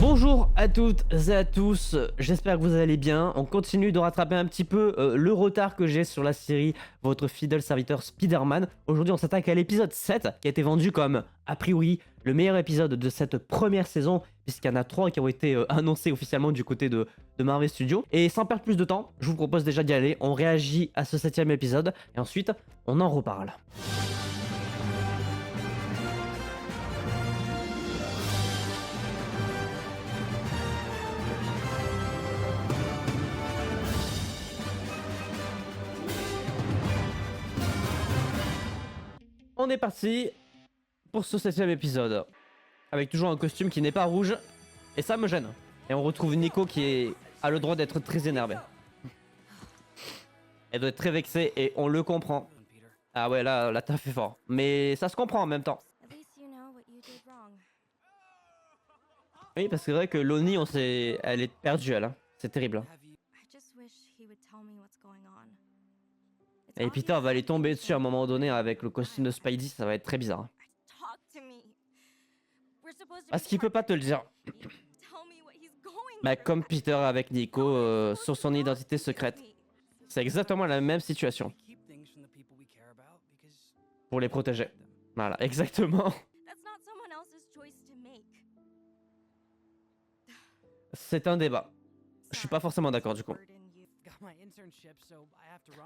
Bonjour à toutes et à tous, j'espère que vous allez bien. On continue de rattraper un petit peu le retard que j'ai sur la série Votre fidèle serviteur Spider-Man. Aujourd'hui on s'attaque à l'épisode 7 qui a été vendu comme a priori le meilleur épisode de cette première saison, puisqu'il y en a 3 qui ont été annoncés officiellement du côté de Marvel Studios. Et sans perdre plus de temps, je vous propose déjà d'y aller, on réagit à ce 7ème épisode et ensuite on en reparle. On est parti pour ce 7ème épisode, avec toujours un costume qui n'est pas rouge, et ça me gêne. Et on retrouve Nico qui a le droit d'être très énervé. Elle doit être très vexée et on le comprend. Ah ouais, là t'as fait fort. Mais ça se comprend en même temps. Oui, parce que c'est vrai que Lonnie, elle est perdue, elle. Hein. C'est terrible. Et Peter va aller tomber dessus à un moment donné avec le costume de Spidey, ça va être très bizarre. Parce qu'il peut pas te le dire. Bah, comme Peter avec Nico sur son identité secrète. C'est exactement la même situation. Pour les protéger. Voilà, exactement. C'est un débat. Je suis pas forcément d'accord du coup.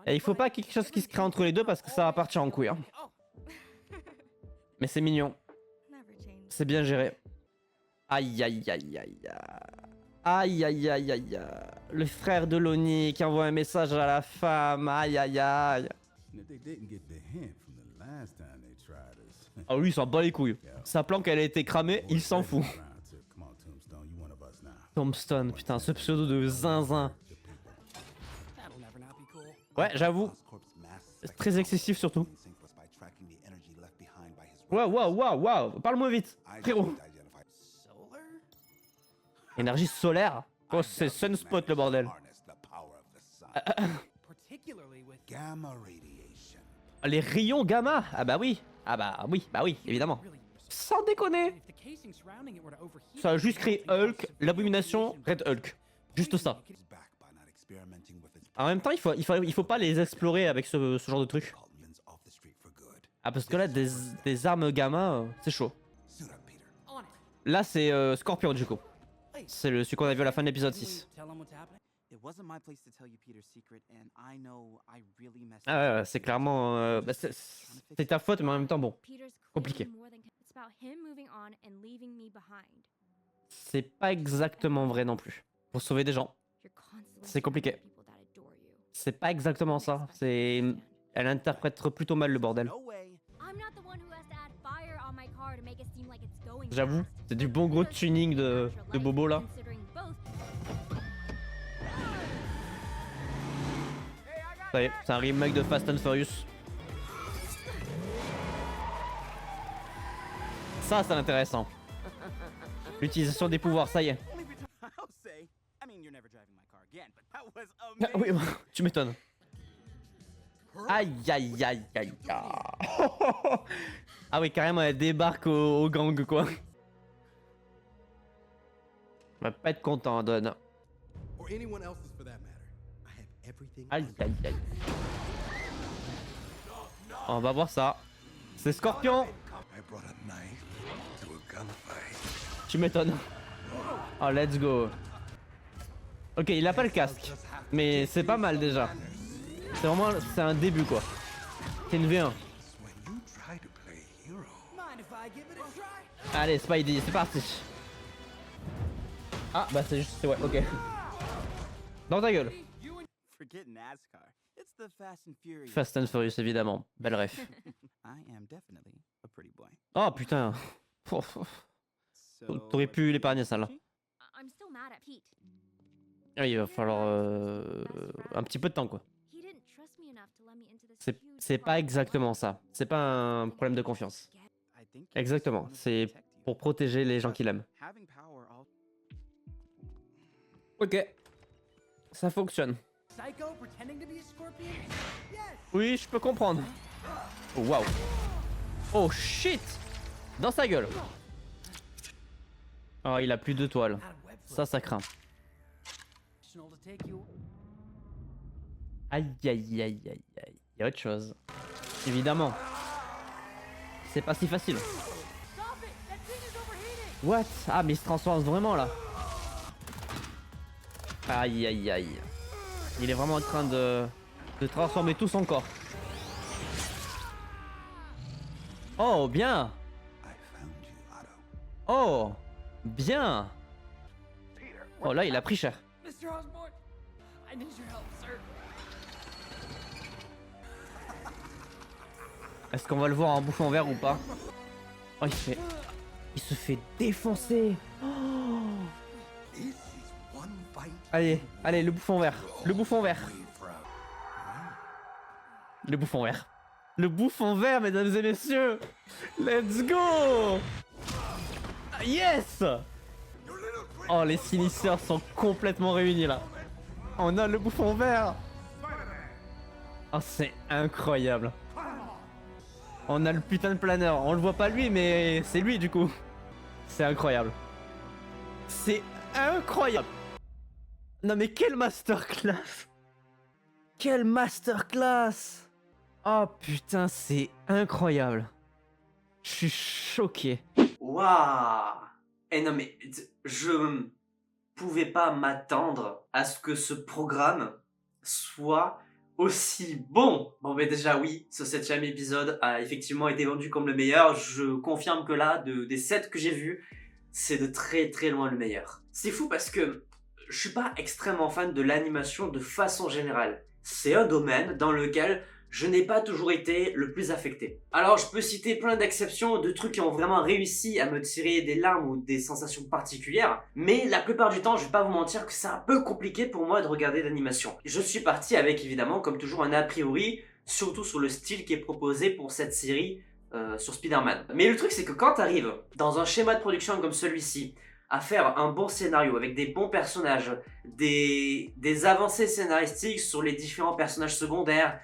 Et il faut pas quelque chose qui se crée entre les deux parce que ça va partir en couille. Hein. Mais c'est mignon. C'est bien géré. Aïe aïe aïe aïe. Aïe aïe aïe aïe. Le frère de Lonnie qui envoie un message à la femme. Aïe aïe aïe. Ah oui, il s'en bat les couilles. Sa planque elle a été cramée, il s'en fout. Tombstone, putain, ce pseudo de zinzin. Ouais, j'avoue. Très excessif surtout. Waouh, waouh, waouh, waouh. Parle-moi vite, frérot. Énergie solaire. Oh, c'est Sunspot le bordel. Les rayons gamma. Ah bah oui. Ah bah oui, évidemment. Sans déconner. Ça a juste créé Hulk, l'abomination, Red Hulk. Juste ça. En même temps, il faut pas les explorer avec ce genre de truc. Ah parce que là, des armes gamma, c'est chaud. Là, c'est Scorpion du coup. C'est celui qu'on a vu à la fin de l'épisode 6. Ah ouais, c'est clairement... bah c'est ta faute, mais en même temps, bon. Compliqué. C'est pas exactement vrai non plus. Pour sauver des gens. C'est compliqué. C'est pas exactement ça. C'est... Elle interprète plutôt mal le bordel. J'avoue, c'est du bon gros tuning de Bobo là. Ça y est, c'est un remake de Fast and Furious. Ça, c'est intéressant. L'utilisation des pouvoirs, ça y est. Ah, oui, tu m'étonnes. Aïe aïe aïe aïe. Ah oui, carrément, elle débarque au gang, quoi. On va pas être content, Don. Aïe aïe aïe. On va voir ça. C'est Scorpion. Tu m'étonnes. Oh, let's go. Ok, il a pas le casque. Mais c'est pas mal déjà. C'est vraiment... C'est un début, quoi. C'est une V1. Allez, Spidey, c'est parti. Ah, bah c'est juste... Ouais, ok. Dans ta gueule. Fast and Furious, évidemment. Belle ref. Oh, putain. T'aurais pu l'épargner, ça, là. Oui, il va falloir... un petit peu de temps, quoi. C'est pas exactement ça. C'est pas un problème de confiance. Exactement. C'est pour protéger les gens qu'il aime. Ok. Ça fonctionne. Oui, je peux comprendre. Oh, waouh. Oh shit. Dans sa gueule. Oh, il a plus de toile. Ça craint. Aïe, aïe, aïe, aïe, aïe. Il y a autre chose. Évidemment. C'est pas si facile. What? Ah, mais il se transforme vraiment là. Aïe, aïe, aïe. Il est vraiment en train de transformer tout son corps. Oh, bien. Oh, bien. Oh, là, il a pris cher. Est-ce qu'on va le voir en bouffon vert ou pas? Oh, il se fait défoncer. Oh. Allez, allez, le bouffon vert. Le bouffon vert. Le bouffon vert. Le bouffon vert, mesdames et messieurs. Let's go. Yes. Oh, les Sinisters sont complètement réunis là. On a le bouffon vert. Oh, c'est incroyable. On a le putain de planeur. On le voit pas lui, mais c'est lui du coup. C'est incroyable. C'est incroyable. Non mais quelle masterclass. Quelle masterclass. Oh putain, c'est incroyable. Je suis choqué. Waouh. Eh non mais je pouvais pas m'attendre à ce que ce programme soit aussi bon. Bon mais déjà oui, ce 7ème épisode a effectivement été vendu comme le meilleur. Je confirme que là, des 7 que j'ai vus, c'est de très très loin le meilleur. C'est fou parce que je suis pas extrêmement fan de l'animation de façon générale. C'est un domaine dans lequel je n'ai pas toujours été le plus affecté. Alors je peux citer plein d'exceptions, de trucs qui ont vraiment réussi à me tirer des larmes ou des sensations particulières, mais la plupart du temps, je vais pas vous mentir que c'est un peu compliqué pour moi de regarder l'animation. Je suis parti avec évidemment, comme toujours, un a priori, surtout sur le style qui est proposé pour cette série sur Spider-Man. Mais le truc c'est que quand tu arrives dans un schéma de production comme celui-ci, à faire un bon scénario avec des bons personnages, des avancées scénaristiques sur les différents personnages secondaires,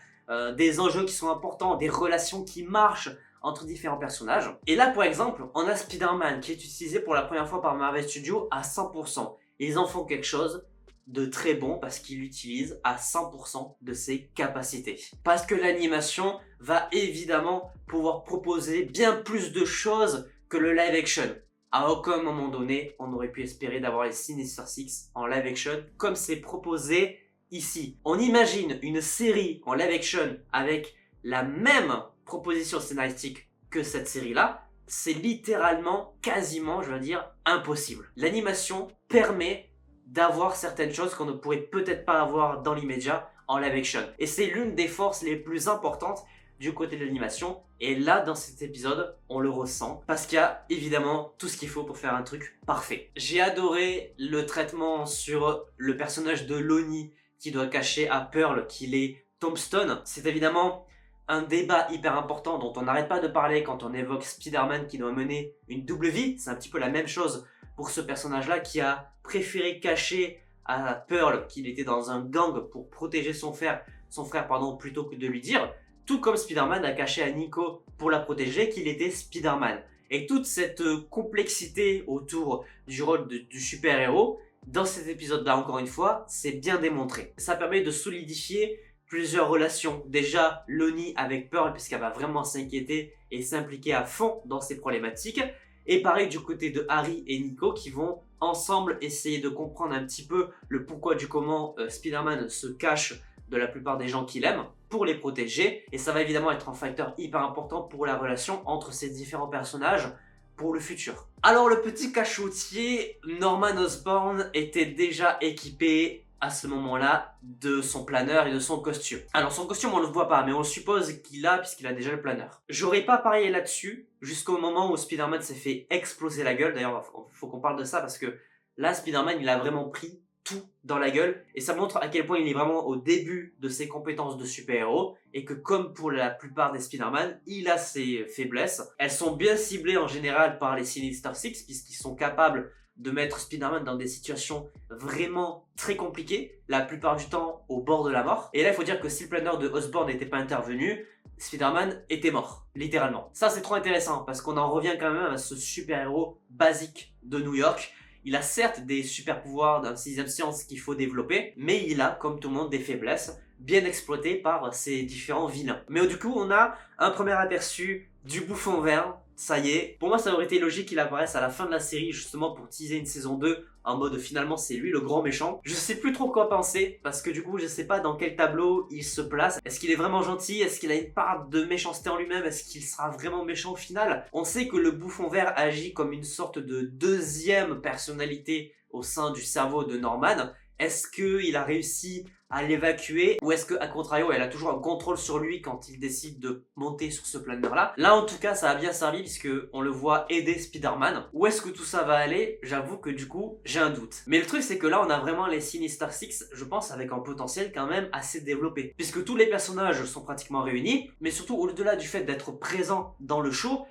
des enjeux qui sont importants, des relations qui marchent entre différents personnages. Et là, par exemple, on a Spider-Man qui est utilisé pour la première fois par Marvel Studios à 100%. Ils en font quelque chose de très bon parce qu'ils l'utilisent à 100% de ses capacités. Parce que l'animation va évidemment pouvoir proposer bien plus de choses que le live action. À aucun moment donné, on aurait pu espérer d'avoir les Sinister Six en live action comme c'est proposé ici. On imagine une série en live action avec la même proposition scénaristique que cette série-là, c'est littéralement, quasiment, je veux dire, impossible. L'animation permet d'avoir certaines choses qu'on ne pourrait peut-être pas avoir dans l'immédiat en live action. Et c'est l'une des forces les plus importantes du côté de l'animation. Et là, dans cet épisode, on le ressent parce qu'il y a évidemment tout ce qu'il faut pour faire un truc parfait. J'ai adoré le traitement sur le personnage de Lonnie qui doit cacher à Pearl qu'il est Tombstone. C'est évidemment un débat hyper important dont on n'arrête pas de parler quand on évoque Spider-Man qui doit mener une double vie. C'est un petit peu la même chose pour ce personnage-là qui a préféré cacher à Pearl qu'il était dans un gang pour protéger son frère plutôt que de lui dire. Tout comme Spider-Man a caché à Nico pour la protéger qu'il était Spider-Man. Et toute cette complexité autour du rôle du super-héros, dans cet épisode-là, encore une fois, c'est bien démontré. Ça permet de solidifier plusieurs relations. Déjà, Lonnie avec Pearl, puisqu'elle va vraiment s'inquiéter et s'impliquer à fond dans ces problématiques. Et pareil du côté de Harry et Nico qui vont ensemble essayer de comprendre un petit peu le pourquoi du comment Spider-Man se cache de la plupart des gens qu'il aime pour les protéger. Et ça va évidemment être un facteur hyper important pour la relation entre ces différents personnages pour le futur. Alors le petit cachotier, Norman Osborn était déjà équipé à ce moment-là de son planeur et de son costume. Alors son costume on le voit pas mais on le suppose qu'il a puisqu'il a déjà le planeur. J'aurais pas parié là-dessus jusqu'au moment où Spider-Man s'est fait exploser la gueule. D'ailleurs faut qu'on parle de ça parce que là Spider-Man il a vraiment pris tout dans la gueule et ça montre à quel point il est vraiment au début de ses compétences de super-héros et que comme pour la plupart des Spider-Man, il a ses faiblesses. Elles sont bien ciblées en général par les Sinister Six puisqu'ils sont capables de mettre Spider-Man dans des situations vraiment très compliquées, la plupart du temps au bord de la mort. Et là, il faut dire que si le planeur de Osborn n'était pas intervenu, Spider-Man était mort, littéralement. Ça, c'est trop intéressant parce qu'on en revient quand même à ce super-héros basique de New York. Il a certes des super pouvoirs d'un 6ème science qu'il faut développer, mais il a, comme tout le monde, des faiblesses bien exploitées par ses différents vilains. Mais du coup, on a un premier aperçu du Bouffon Vert. Ça y est, pour moi ça aurait été logique qu'il apparaisse à la fin de la série justement pour teaser une saison 2 en mode finalement c'est lui le grand méchant. Je sais plus trop quoi penser parce que du coup je sais pas dans quel tableau il se place. Est-ce qu'il est vraiment gentil? Est-ce qu'il a une part de méchanceté en lui-même? Est-ce qu'il sera vraiment méchant au final? On sait que le Bouffon Vert agit comme une sorte de deuxième personnalité au sein du cerveau de Norman. Est-ce qu'il a réussi à l'évacuer ou est-ce que à contrario elle a toujours un contrôle sur lui quand il décide de monter sur ce planeur là? Là en tout cas ça a bien servi puisque on le voit aider Spider-Man. Où est-ce que tout ça va aller? J'avoue que du coup j'ai un doute. Mais le truc c'est que là on a vraiment les Sinister Six, je pense avec un potentiel quand même assez développé. Puisque tous les personnages sont pratiquement réunis, mais surtout au-delà du fait d'être présents dans le show,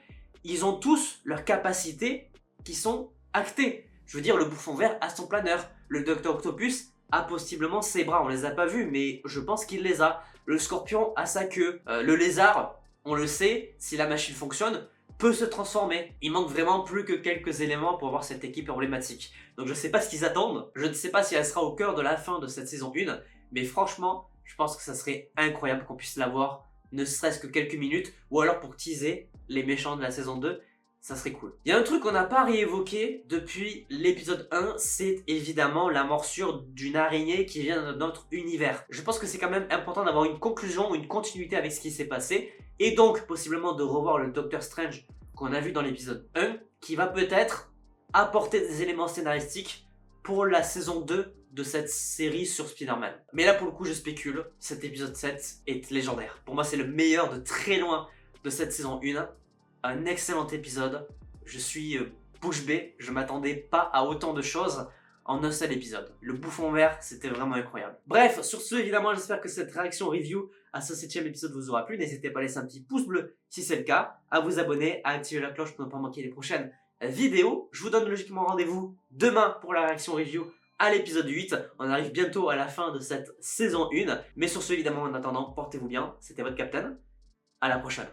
ils ont tous leurs capacités qui sont actées. Je veux dire, le Bouffon Vert a son planeur, le Docteur Octopus a possiblement ses bras, on les a pas vus, mais je pense qu'il les a. Le Scorpion a sa queue, le Lézard, on le sait, si la machine fonctionne, peut se transformer. Il manque vraiment plus que quelques éléments pour avoir cette équipe emblématique. Donc je sais pas ce qu'ils attendent, je ne sais pas si elle sera au cœur de la fin de cette saison 1, mais franchement, je pense que ça serait incroyable qu'on puisse l'avoir, ne serait-ce que quelques minutes, ou alors pour teaser les méchants de la saison 2, ça serait cool. Il y a un truc qu'on n'a pas réévoqué depuis l'épisode 1, c'est évidemment la morsure d'une araignée qui vient de notre univers. Je pense que c'est quand même important d'avoir une conclusion ou une continuité avec ce qui s'est passé, et donc possiblement de revoir le Doctor Strange qu'on a vu dans l'épisode 1, qui va peut-être apporter des éléments scénaristiques pour la saison 2 de cette série sur Spider-Man. Mais là pour le coup je spécule, cet épisode 7 est légendaire. Pour moi c'est le meilleur de très loin de cette saison 1. Un excellent épisode, je suis bouche bée, je m'attendais pas à autant de choses en un seul épisode. Le Bouffon Vert, c'était vraiment incroyable. Bref, sur ce, évidemment, j'espère que cette réaction review à ce 7ème épisode vous aura plu. N'hésitez pas à laisser un petit pouce bleu si c'est le cas, à vous abonner, à activer la cloche pour ne pas manquer les prochaines vidéos. Je vous donne logiquement rendez-vous demain pour la réaction review à l'épisode 8. On arrive bientôt à la fin de cette saison 1. Mais sur ce, évidemment, en attendant, portez-vous bien. C'était votre Captain. À la prochaine.